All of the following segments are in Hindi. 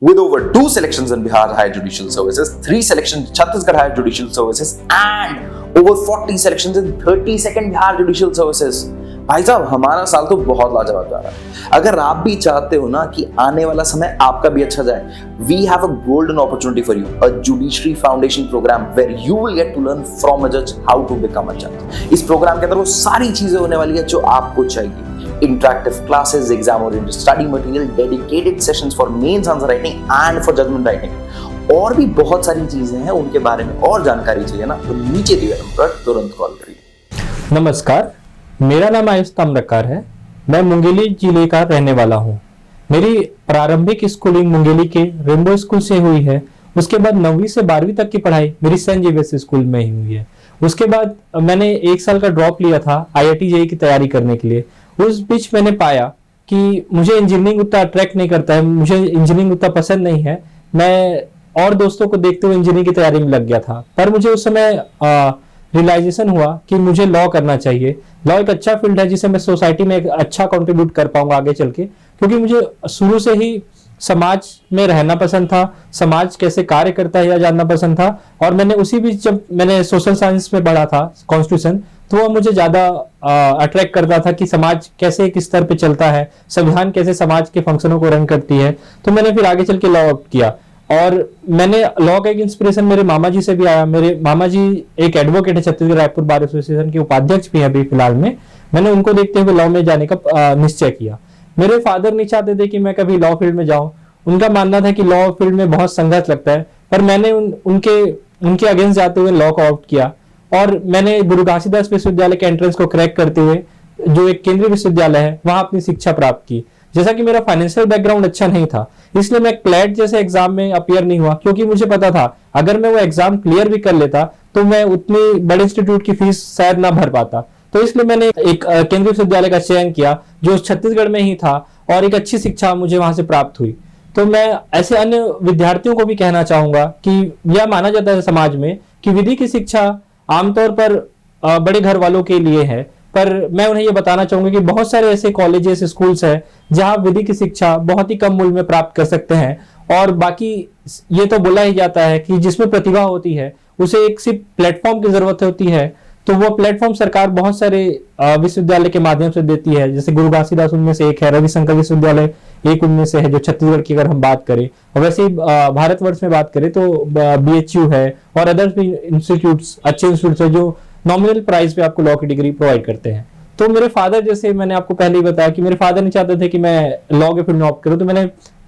With over 2 selections in Bihar Higher Judicial Services, 3 selections in Chhattisgarh Higher Judicial Services, and over 40 selections in 32nd Bihar Judicial Services. भाई साहब हमारा साल तो बहुत लाजवाब जा रहा है। अगर आप भी चाहते हो ना कि आने वाला समय आपका भी अच्छा जाए, we have a golden opportunity for you, a Judiciary Foundation program where you will get to learn from a judge how to become a judge. इस प्रोग्राम के अंदर वो सारी चीजें होने वाली है जो आपको चाहिए। Interactive classes, exam-oriented study material, dedicated sessions for mains answer writing and for judgment writing. और भी बहुत सारी चीजें हैं, उनके बारे में और जानकारी चाहिए ना तो नीचे दिए नंबर पर तुरंत कॉल करिए। नमस्कार, मेरा नाम आयुष ताम्रकार है। मैं मुंगेली जिले का रहने वाला हूँ। मेरी प्रारंभिक स्कूलिंग मुंगेली के रेनबो स्कूल से हुई है। उसके बाद 9वीं से 12वीं तक की पढ़ाई मेरी सेंट जेवियर्स स्कूल में ही हुई है। उसके बाद मैंने 1 साल का ड्रॉप लिया था IIT JEE की तैयारी करने के लिए। उस बीच मैंने पाया कि मुझे इंजीनियरिंग उतना अट्रैक्ट नहीं करता है, मुझे इंजीनियरिंग उतना पसंद नहीं है। मैं और दोस्तों को देखते हुए इंजीनियरिंग की तैयारी में लग गया था, पर मुझे उस समय रियलाइजेशन हुआ कि मुझे लॉ करना चाहिए। लॉ एक अच्छा फील्ड है जिसे मैं सोसाइटी में एक अच्छा कंट्रीब्यूट कर पाऊंगा आगे चल के, क्योंकि मुझे शुरू से ही समाज में रहना पसंद था, समाज कैसे कार्य करता है यह जानना पसंद था। और मैंने उसी बीच जब मैंने सोशल साइंस में पढ़ा था कॉन्स्टिट्यूशन, तो वह मुझे ज्यादा अट्रैक्ट करता था कि समाज कैसे एक स्तर पे चलता है, संविधान कैसे समाज के फंक्शनों को रन करती है। तो मैंने फिर आगे चल के लॉ ऑप्ट किया। और मैंने लॉ का एक इंस्पिरेशन मेरे मामा जी से भी आया। मेरे मामा जी एक एडवोकेट है, छत्तीसगढ़ रायपुर बार एसोसिएशन के उपाध्यक्ष भी हैं अभी फिलहाल में। मैंने उनको देखते हुए लॉ में जाने का निश्चय किया। मेरे फादर नहीं चाहते थे कि मैं कभी लॉ फील्ड में जाऊं। उनका मानना था कि लॉ फील्ड में बहुत संघर्ष लगता है, पर मैंने उनके अगेंस्ट जाते हुए लॉ का ऑप्ट किया। और मैंने गुरु घासीदास विश्वविद्यालय के एंट्रेंस को क्रैक करते हुए, जो एक केंद्रीय विश्वविद्यालय है, वहां अपनी शिक्षा प्राप्त की। जैसा कि मेरा फाइनेंशियल बैकग्राउंड अच्छा नहीं था, इसलिए मैं क्लैट जैसे एग्जाम में अपियर नहीं हुआ, क्योंकि मुझे पता था अगर मैं वो एग्जाम क्लियर भी कर लेता तो मैं उतनी बड़े इंस्टीट्यूट की फीस शायद ना भर पाता। तो इसलिए मैंने एक केंद्रीय विश्वविद्यालय का चयन किया जो छत्तीसगढ़ में ही था, और एक अच्छी शिक्षा मुझे वहां से प्राप्त हुई। तो मैं ऐसे अन्य विद्यार्थियों को भी कहना चाहूंगा कि यह माना जाता है समाज में कि विधि की शिक्षा आमतौर पर बड़े घर वालों के लिए है, पर मैं उन्हें यह बताना चाहूंगा कि बहुत सारे ऐसे कॉलेजेस, स्कूल्स हैं जहां विधि की शिक्षा बहुत ही कम मूल्य में प्राप्त कर सकते हैं। और बाकी ये तो बोला ही जाता है कि जिसमें प्रतिभा होती है उसे एक सिर्फ प्लेटफॉर्म की जरूरत होती है, तो वो प्लेटफॉर्म सरकार बहुत सारे विश्वविद्यालय के माध्यम से देती है। जैसे गुरु घासीदास उनमें से एक है, रविशंकर विश्वविद्यालय एक उनमें से है जो छत्तीसगढ़ की अगर हम बात करें। और वैसे ही भारतवर्ष में बात करें तो BHU है और अदर भी इंस्टीट्यूट्स, अच्छे इंस्टीट्यूट्स है जो नॉमिनल प्राइस पे आपको लॉ की डिग्री प्रोवाइड करते हैं। तो मेरे फादर, जैसे मैंने आपको पहले ही बताया कि मेरे फादर नहीं चाहते थे कि मैं लॉ के फील्ड में ऑप्ट करूं, तो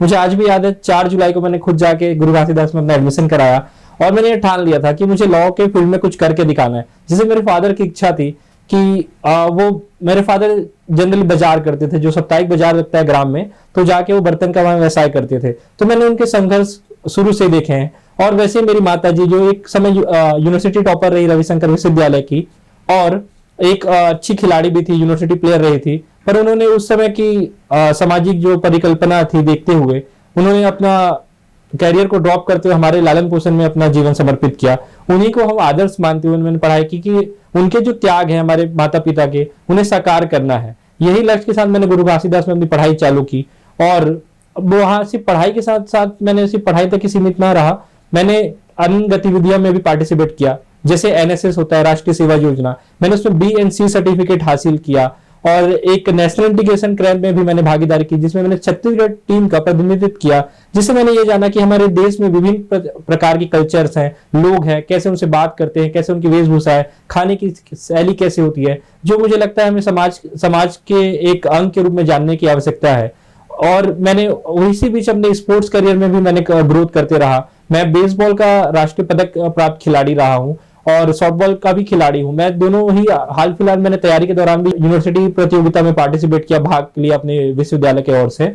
मुझे आज भी याद है 4 जुलाई को मैंने खुद जाके गुरु घासीदास में अपना एडमिशन कराया। और मैंने ये ठान लिया था कि मुझे लॉ के फील्ड में कुछ करके दिखाना है। जैसे मेरे फादर की इच्छा थी कि वो मेरे फादर जनरली बाजार करते थे, जो साप्ताहिक बाजार लगता है ग्राम में, तो जाके वो बर्तन का व्यवसाय करते थे। तो मैंने उनके संघर्ष शुरू से देखे हैं। और वैसे मेरी माता जी, जो एक समय यूनिवर्सिटी टॉपर रही रविशंकर विश्वविद्यालय की, और एक अच्छी खिलाड़ी भी थी, यूनिवर्सिटी प्लेयर रही थी, पर उन्होंने उस समय की सामाजिक जो परिकल्पना थी देखते हुए उन्होंने अपना कैरियर को ड्रॉप करते हुए हमारे लालन पोषण में अपना जीवन समर्पित किया। उन्हीं को हम आदर्श मानते हुए मैंने पढ़ाई की कि उनके जो त्याग है हमारे माता पिता के, उन्हें साकार करना है। यही लक्ष्य के साथ मैंने गुरु घासीदास में अपनी पढ़ाई चालू की। और वहां सिर्फ पढ़ाई के साथ साथ मैंने सिर्फ पढ़ाई तक ही सीमित ना रहा, मैंने अन्य गतिविधियों में भी पार्टिसिपेट किया। जैसे NSS होता है, राष्ट्रीय सेवा योजना, मैंने उसमें B and C सर्टिफिकेट हासिल किया। और एक नेशनल इंटीग्रेशन कैंप में भी मैंने भागीदारी की, जिसमें मैंने छत्तीसगढ़ टीम का प्रतिनिधित्व किया, जिससे मैंने ये जाना कि हमारे देश में विभिन्न प्रकार की कल्चर्स हैं, लोग हैं, कैसे उनसे बात करते हैं, कैसे उनकी वेशभूषा है, खाने की शैली कैसे होती है, जो मुझे लगता है हमें समाज के एक अंग के रूप में जानने की आवश्यकता है। और मैंने इसी बीच अपने स्पोर्ट्स करियर में भी मैंने ग्रोथ करते रहा। मैं बेसबॉल का राष्ट्रीय पदक प्राप्त खिलाड़ी रहा हूँ और सॉफ्टबॉल का भी खिलाड़ी हूं। मैं दोनों ही हाल फिलहाल मैंने तैयारी के दौरान भी यूनिवर्सिटी प्रतियोगिता में पार्टिसिपेट किया, भाग लिया अपने विश्वविद्यालय के ओर से।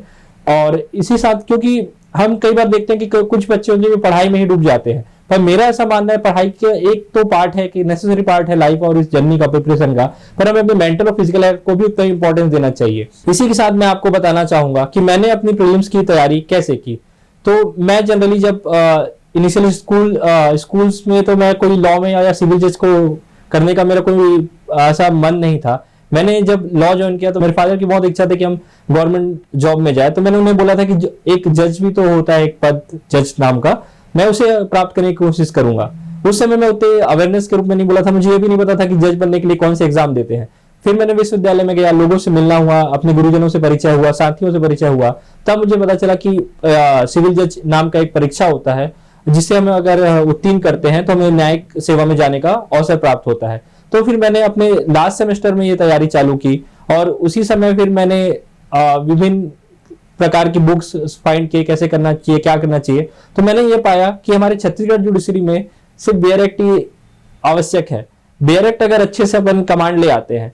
और इसी साथ, क्योंकि हम कई बार देखते हैं कि कुछ बच्चे होते हैं जो पढ़ाई में ही डूब जाते हैं, पर मेरा ऐसा मानना है पढ़ाई के एक तो पार्ट है कि नेसेसरी पार्ट है लाइफ और इस जर्नी का प्रिपरेशन का, पर हमें अपने मेंटल और फिजिकल हेल्थ को भी उतना इंपॉर्टेंस देना चाहिए। इसी के साथ मैं आपको बताना चाहूंगा कि मैंने अपनी प्रीलिम्स की तैयारी कैसे की। तो मैं जनरली जब इनिशियली स्कूल्स में तो मैं कोई लॉ में या सिविल जज को करने का मेरा कोई ऐसा मन नहीं था। मैंने जब लॉ ज्वाइन किया तो मेरे फादर की बहुत इच्छा थी कि हम गवर्नमेंट जॉब में जाए, तो मैंने उन्हें बोला था कि एक जज भी तो होता है, एक पद जज नाम का, मैं उसे प्राप्त करने की कोशिश करूंगा। उस समय मैं उतने अवेयरनेस के रूप में नहीं बोला था, मुझे ये भी नहीं पता था कि जज बनने के लिए कौन से एग्जाम देते हैं। फिर मैंने विश्वविद्यालय में गया, लोगों से मिलना हुआ, अपने गुरुजनों से परिचय हुआ, साथियों से परिचय हुआ, तब मुझे पता चला कि सिविल जज नाम का एक परीक्षा होता है जिससे हम अगर उत्तीर्ण करते हैं तो हमें न्यायिक सेवा में जाने का अवसर प्राप्त होता है। तो फिर मैंने अपने लास्ट सेमेस्टर में ये तैयारी चालू की और उसी समय फिर मैंने विभिन्न प्रकार की बुक्स फाइंड किए, कैसे करना चाहिए, क्या करना चाहिए। तो मैंने ये पाया कि हमारे छत्तीसगढ़ जुडिशरी में सिर्फ बेयर एक्ट ही आवश्यक है। बेयर एक्ट अगर अच्छे से अपन कमांड ले आते हैं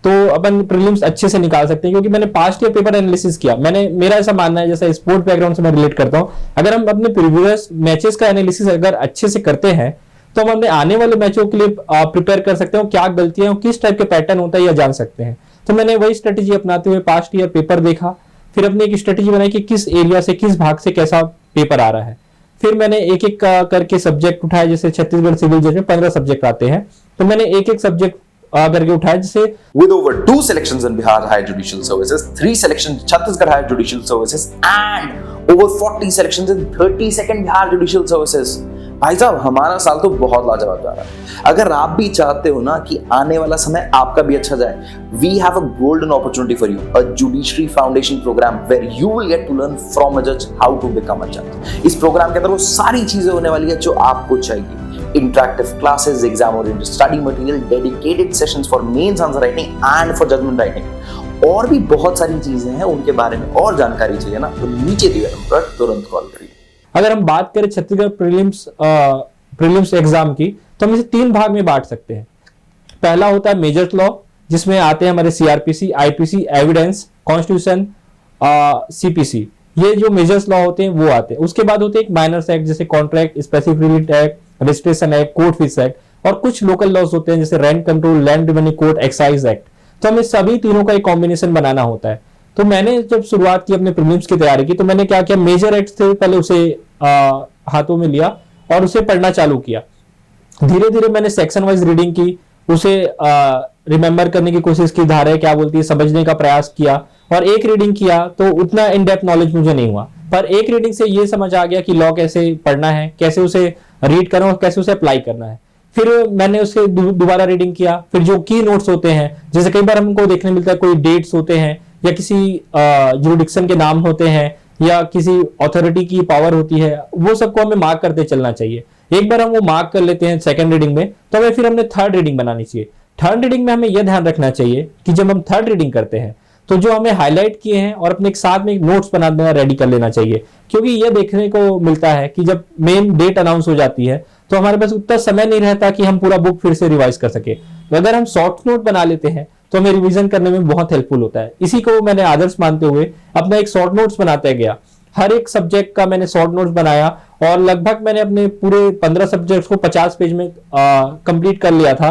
तो अपन प्रीलिम्स अच्छे से निकाल सकते हैं, क्योंकि मैंने पास्ट ईयर पेपर एनालिसिस किया। मेरा ऐसा मानना है, जैसा स्पोर्ट बैकग्राउंड से मैं रिलेट करता हूं, अगर हम अपने प्रीवियस मैचेस का एनालिसिस अगर अच्छे से करते हैं तो हम अपने आने वाले मैचों के लिए प्रिपेयर कर सकते हैं, क्या गलतियां, किस टाइप के पैटर्न होता है यह जान सकते हैं। तो मैंने वही स्ट्रेटेजी अपनाते हुए पास्ट ईयर पेपर देखा, फिर अपनी एक स्ट्रेटेजी बनाई कि किस एरिया से, किस भाग से कैसा पेपर आ रहा है। फिर मैंने एक एक करके सब्जेक्ट उठाए, जैसे छत्तीसगढ़ सिविल जज में 15 सब्जेक्ट आते हैं, तो मैंने एक एक सब्जेक्ट करके उठाया। जैसे with over 2 selections in Bihar Higher Judicial Services, 3 selections Chhattisgarh Higher Judicial Services and over 40 selections in 32nd Bihar Judicial Services, भाई साहब हमारा साल तो बहुत लाजवाब जा रहा है। अगर आप भी चाहते हो ना कि आने वाला समय आपका भी अच्छा जाए, we have a golden opportunity for you, a Judiciary Foundation program where you will get to learn from a judge how to become a judge। इस प्रोग्राम के अंदर वो सारी चीजें होने वाली है जो आपको चाहिए। Interactive classes, exam-oriented study material, dedicated sessions for mains answer writing and for judgment writing, और भी बहुत सारी चीजें हैं। उनके बारे में और जानकारी चाहिए ना तो नीचे दिए नंबर पर तुरंत कॉल करिए। अगर हम बात करें छत्तीसगढ़ प्रीलिम्स एग्जाम की, तो हम इसे 3 भाग में बांट सकते हैं। पहला होता है मेजर्स लॉ, जिसमें आते हैं हमारे CrPC, IPC, evidence, constitution, CPC. ये जो मेजर्स लॉ होते हैं वो आते हैं। उसके बाद होते हैं माइनर्स एक्ट, जैसे contract, specific act, registration act, court fees act, और कुछ लोकल लॉज होते हैं जैसे rent control, land revenue code, excise act. तो हमें सभी तीनों का एक कॉम्बिनेशन बनाना होता है। तो मैंने जब शुरुआत की अपने प्रीलिम्स की तैयारी की, तो मैंने क्या किया, मेजर एक्ट से पहले उसे हाथों में लिया और उसे पढ़ना चालू किया। धीरे धीरे मैंने सेक्शन वाइज रीडिंग की, उसे रिमेंबर करने की कोशिश की, धाराएं क्या बोलती है समझने का प्रयास किया, और एक रीडिंग किया तो उतना इन डेप्थ नॉलेज मुझे नहीं हुआ, पर एक रीडिंग से ये समझ आ गया कि लॉ कैसे पढ़ना है, कैसे उसे रीड करना और कैसे उसे अप्लाई करना है। फिर मैंने उसके दोबारा रीडिंग किया। फिर जो की नोट्स होते हैं, जैसे कई बार हमको देखने मिलता है कोई डेट्स होते हैं या किसी जुरिडिक्शन के नाम होते हैं या किसी अथॉरिटी की पावर होती है, वो सबको हमें मार्क करते चलना चाहिए। एक बार हम वो मार्क कर लेते हैं सेकंड रीडिंग में, तो हमें फिर हमने थर्ड रीडिंग बनानी चाहिए। थर्ड रीडिंग में हमें यह ध्यान रखना चाहिए कि जब हम थर्ड रीडिंग करते हैं तो जो हमें हाईलाइट किए हैं और अपने एक साथ में एक नोट्स बना देना, रेडी कर लेना चाहिए, क्योंकि यह देखने को मिलता है कि जब मेन डेट अनाउंस हो जाती है तो हमारे पास उतना समय नहीं रहता कि हम पूरा बुक फिर से रिवाइज कर सके। तो अगर हम शॉर्ट नोट बना लेते हैं तो हमें रिवीजन करने में बहुत हेल्पफुल होता है। इसी को मैंने आदर्श मानते हुए अपना एक शॉर्ट नोट्स बनाते गया। हर एक सब्जेक्ट का मैंने शॉर्ट नोट्स बनाया और लगभग मैंने अपने पूरे 15 सब्जेक्ट्स को 50 पेज में कंप्लीट कर लिया था।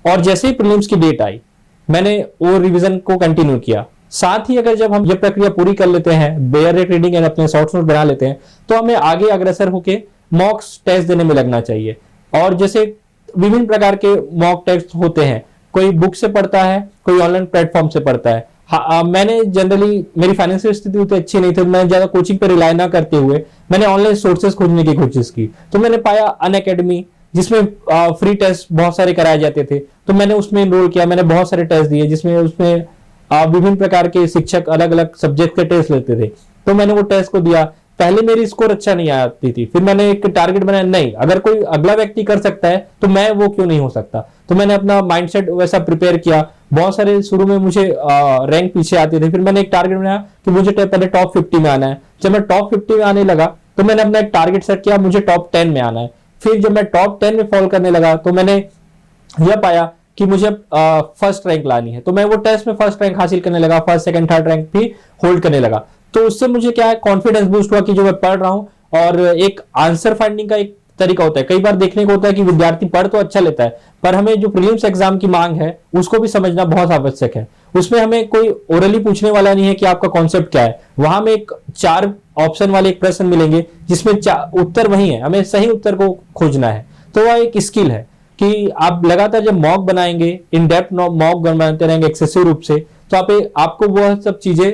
और जैसे ही प्रीलिम्स की डेट आई, मैंने वो रिवीजन को कंटिन्यू किया। साथ ही अगर जब हम ये प्रक्रिया पूरी कर लेते हैं, बेयर रेट रीडिंग एंड अपने शॉर्ट नोट बना लेते हैं, तो हमें आगे अग्रसर होकर मॉक टेस्ट देने में लगना चाहिए। और जैसे विभिन्न प्रकार के मॉक टेस्ट होते हैं, कोई बुक से पढ़ता है, कोई ऑनलाइन प्लेटफॉर्म से पढ़ता है। मैंने जनरली, मेरी फाइनेंशियल स्थिति उतनी अच्छी नहीं थी, मैं ज्यादा कोचिंग पर रिलाई ना करते हुए मैंने ऑनलाइन सोर्सेज खोजने की कोशिश की। तो मैंने पाया अनअकैडमी, जिसमें फ्री टेस्ट बहुत सारे कराए जाते थे, तो मैंने उसमें एनरोल किया। मैंने बहुत सारे टेस्ट दिए जिसमें उसमें विभिन्न प्रकार के शिक्षक अलग अलग सब्जेक्ट के टेस्ट लेते थे, तो मैंने वो टेस्ट को दिया। पहले मेरी स्कोर अच्छा नहीं आती थी, फिर मैंने एक टारगेट बनाया, नहीं अगर कोई अगला व्यक्ति कर सकता है तो मैं वो क्यों नहीं हो सकता। तो मैंने अपना माइंडसेट वैसा प्रिपेयर किया। बहुत सारे शुरू में मुझे रैंक पीछे आते थे, फिर मैंने एक टारगेट बनाया कि मुझे पहले टॉप 50 में आना है। जब मैं टॉप 50 में आने लगा तो मैंने अपना एक टारगेट सेट किया, मुझे टॉप 10 में आना है। फिर जब मैं टॉप 10 में फॉल करने लगा तो मैंने यह पाया कि मुझे फर्स्ट रैंक लानी है, तो मैं वो टेस्ट में फर्स्ट रैंक हासिल करने लगा, फर्स्ट सेकंड थर्ड रैंक भी होल्ड करने लगा। तो उससे मुझे क्या है, कॉन्फिडेंस बूस्ट हुआ कि जो मैं पढ़ रहा हूं। और एक आंसर फाइंडिंग का एक तरीका होता है, कई बार देखने को होता है कि विद्यार्थी पढ़ तो अच्छा लेता है, पर हमें जो प्रीलिम्स एग्जाम की मांग है उसको भी समझना बहुत आवश्यक है। उसमें हमें कोई ओरली पूछने वाला नहीं है कि आपका कॉन्सेप्ट क्या है, वहां में एक 4 ऑप्शन वाले एक प्रश्न मिलेंगे जिसमें उत्तर वही है, हमें सही उत्तर को खोजना है। तो वह एक स्किल है। कि आप लगातार जब मॉक बनाएंगे, इन डेप्थ मॉक बनाते रहेंगे एक्सेसिव रूप से, तो आपको वह सब चीजें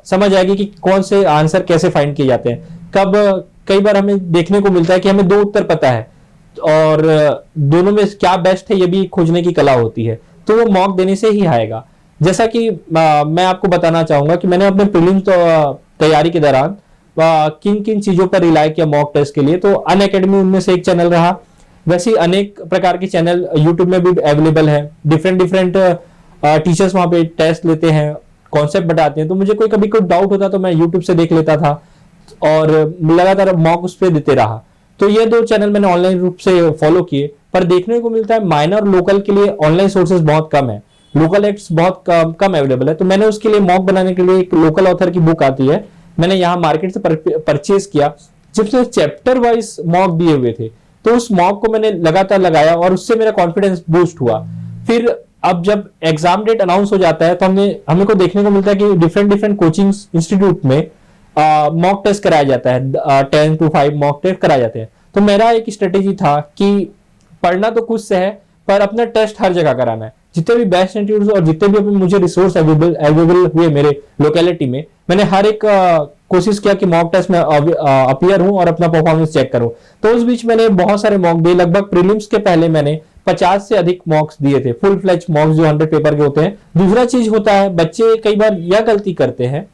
समझ आएगी कि कौन से आंसर कैसे फाइंड किए जाते हैं। कई बार हमें देखने को मिलता है कि हमें दो उत्तर पता है और दोनों में क्या बेस्ट है ये भी खोजने की कला होती है, तो वो मॉक देने से ही आएगा। जैसा कि मैं आपको बताना चाहूंगा कि मैंने अपने प्रीलिम्स तैयारी के दौरान किन किन चीजों पर रिलाय किया मॉक टेस्ट के लिए। तो अनअकैडमी उनमें से एक चैनल रहा। वैसे ही अनेक प्रकार के चैनल यूट्यूब में भी अवेलेबल है। डिफरेंट टीचर्स वहां पे टेस्ट लेते हैं, कॉन्सेप्ट बताते हैं। तो मुझे कभी कोई डाउट होता तो मैं यूट्यूब से देख लेता था और लगातार मॉक उस पर देते रहा। तो ये दो चैनल मैंने ऑनलाइन रूप से फॉलो किए। पर देखने को मिलता है माइनर और लोकल के लिए ऑनलाइन सोर्सेज बहुत कम है, लोकल एक्ट्स बहुत कम अवेलेबल है। तो मैंने उसके लिए मॉक बनाने के लिए एक लोकल ऑथर की बुक आती है, मैंने यहाँ मार्केट से परचेज किया, जिसमें चैप्टर वाइज मॉक दिए हुए थे। तो उस मॉक को मैंने लगातार लगाया और उससे मेरा कॉन्फिडेंस बूस्ट हुआ। फिर अब जब एग्जाम डेट अनाउंस हो जाता है तो हमें को देखने को मिलता है कि डिफरेंट कोचिंग इंस्टीट्यूट में मॉक टेस्ट कराया जाता है, 10 to 5 मॉक टेस्ट कराए जाते हैं। तो मेरा एक स्ट्रेटेजी था कि पढ़ना तो कुछ से है पर अपना टेस्ट हर जगह कराना है। जितने भी बेस्ट इंस्टीट्यूट और जितने भी मुझे रिसोर्स अवेलेबल हुए मेरे लोकेलिटी में, मैंने हर एक कोशिश किया कि मॉक टेस्ट में अपीयर हूं और अपना परफॉर्मेंस चेक करूं। तो उस बीच मैंने बहुत सारे मॉक दिए। लगभग प्रीलिम्स के पहले मैंने 50 से अधिक मॉक्स दिए थे, फुल फ्लेज मॉक्स जो 100 पेपर के होते हैं। दूसरा चीज होता है, बच्चे कई बार यह गलती करते हैं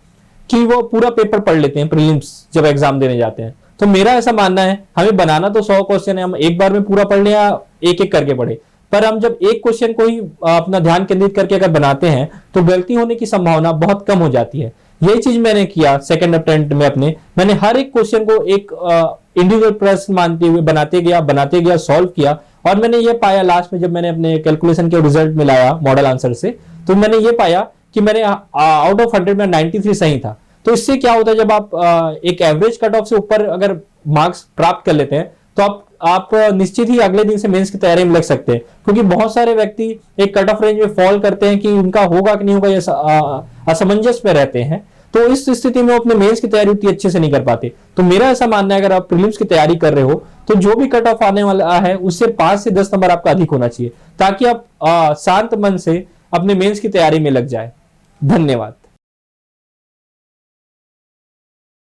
कि वो पूरा पेपर पढ़ लेते हैं प्रीलिम्स जब एग्जाम देने जाते हैं। तो मेरा ऐसा मानना है, हमें बनाना तो 100 क्वेश्चन है, हम एक बार में पूरा पढ़ लें या एक एक करके पढ़े, पर हम जब एक क्वेश्चन को ही अपना ध्यान केंद्रित करके अगर बनाते हैं तो गलती होने की संभावना बहुत कम हो जाती है। यही चीज मैंने किया सेकंड अटेम्प्ट में मैंने हर एक क्वेश्चन को एक इंडिविजुअल प्रश्न मानते हुए बनाते गया, सॉल्व किया। और मैंने ये पाया लास्ट में जब मैंने अपने कैलकुलेशन के रिजल्ट मिलाया मॉडल आंसर से, तो मैंने ये पाया कि मैंने आउट ऑफ 100 में 93 सही था। तो इससे क्या होता है, जब आप एक एवरेज कट ऑफ से ऊपर अगर मार्क्स प्राप्त कर लेते हैं तो आप निश्चित ही अगले दिन से मेंस की तैयारी में लग सकते हैं। क्योंकि बहुत सारे व्यक्ति एक कट ऑफ रेंज में फॉल करते हैं कि उनका होगा कि नहीं होगा, ये असमंजस में रहते हैं। तो इस स्थिति में वो अपने मेंस की तैयारी उतनी अच्छे से नहीं कर पाते। तो मेरा ऐसा मानना है, अगर आप प्रीलिम्स की तैयारी कर रहे हो तो जो भी कट ऑफ आने वाला है उससे 5 से 10 नंबर आपका अधिक होना चाहिए, ताकि आप शांत मन से अपने मेंस की तैयारी में लग जाए। धन्यवाद।